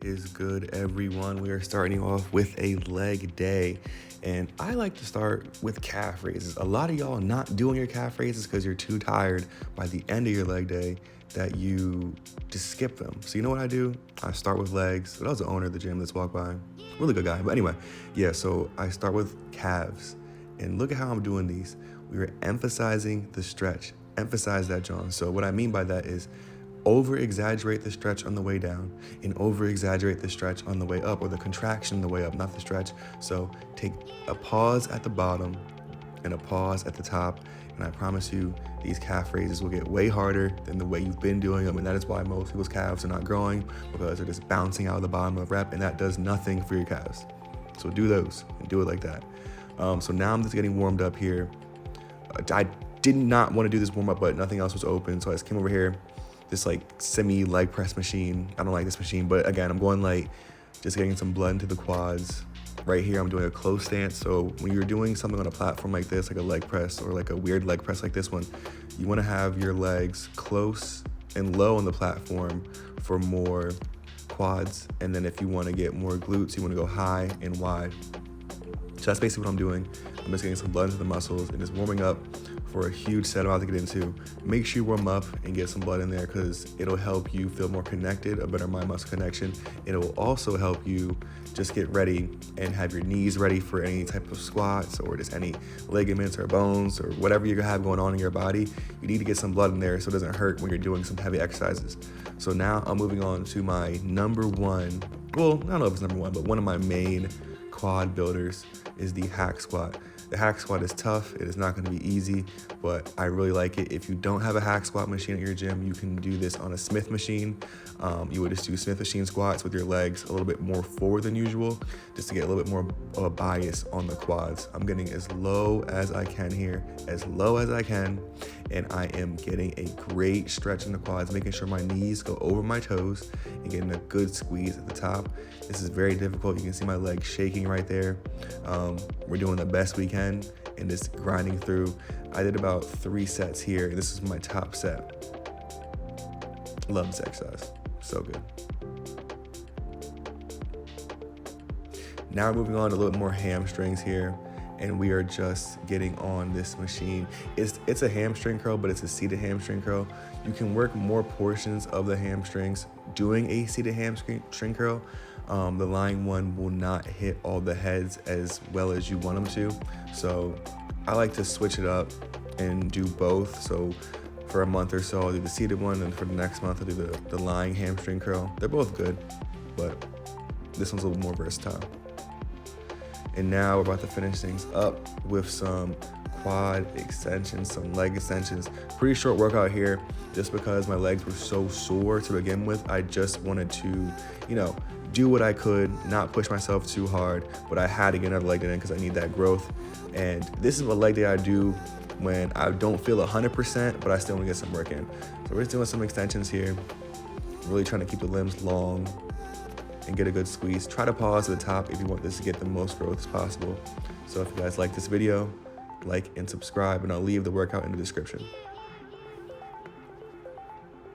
is good, everyone? We are starting off with a leg day, and I like to start with calf raises. A lot of y'all not doing your calf raises because you're too tired by the end of your leg day that you just skip them. So you know what I do? I start with legs. That was the owner of the gym that's walked by. Really good guy. But anyway, yeah, so I start with calves, and look at how I'm doing these. We are emphasizing the stretch. Emphasize that, John. So what I mean by that is over-exaggerate the stretch on the way down and over-exaggerate the stretch on the way up, or the contraction on the way up, not the stretch. So take a pause at the bottom and a pause at the top, and I promise you these calf raises will get way harder than the way you've been doing them, and that is why most people's calves are not growing, because they're just bouncing out of the bottom of rep, and that does nothing for your calves. So do those and do it like that. So now I'm just getting warmed up here. I did not want to do this warm up, but nothing else was open, so I just came over here. This like semi leg press machine. I don't like this machine, but again, I'm going light, just getting some blood into the quads. Right here, I'm doing a close stance. So when you're doing something on a platform like this, like a leg press or like a weird leg press like this one, you want to have your legs close and low on the platform for more quads. And then if you want to get more glutes, you want to go high and wide. So that's basically what I'm doing. I'm just getting some blood into the muscles and just warming up for a huge set I'm about to get into. Make sure you warm up and get some blood in there, because it'll help you feel more connected, a better mind-muscle connection. It will also help you just get ready and have your knees ready for any type of squats or just any ligaments or bones or whatever you have going on in your body. You need to get some blood in there so it doesn't hurt when you're doing some heavy exercises. So now I'm moving on to my number one, well, I don't know if it's number one, but one of my main quad builders is the hack squat. The hack squat is tough. It is not going to be easy, but I really like it. If you don't have a hack squat machine at your gym, you can do this on a Smith machine. You would just do Smith machine squats with your legs a little bit more forward than usual, just to get a little bit more of a bias on the quads. I'm getting as low as I can here, as low as I can, and I am getting a great stretch in the quads, making sure my knees go over my toes and getting a good squeeze at the top. This is very difficult. You can see my legs shaking right there. We're doing the best we can and just grinding through. I did about 3 sets here, and this is my top set. Love this exercise, so good. Now we're moving on to a little bit more hamstrings here, and we are just getting on this machine. It's a hamstring curl, but it's a seated hamstring curl. You can work more portions of the hamstrings doing a seated hamstring curl. The lying one will not hit all the heads as well as you want them to. So I like to switch it up and do both. So for a month or so, I'll do the seated one, and for the next month, I'll do the lying hamstring curl. They're both good, but this one's a little more versatile. And now we're about to finish things up with some quad extensions, some leg extensions. Pretty short workout here, just because my legs were so sore to begin with. I just wanted to, do what I could, not push myself too hard, but I had to get another leg day in because I need that growth. And this is a leg day I do when I don't feel 100%, but I still want to get some work in. So we're just doing some extensions here, really trying to keep the limbs long and get a good squeeze. Try to pause at the top if you want this to get the most growth as possible. So if you guys like this video, like and subscribe, and I'll leave the workout in the description.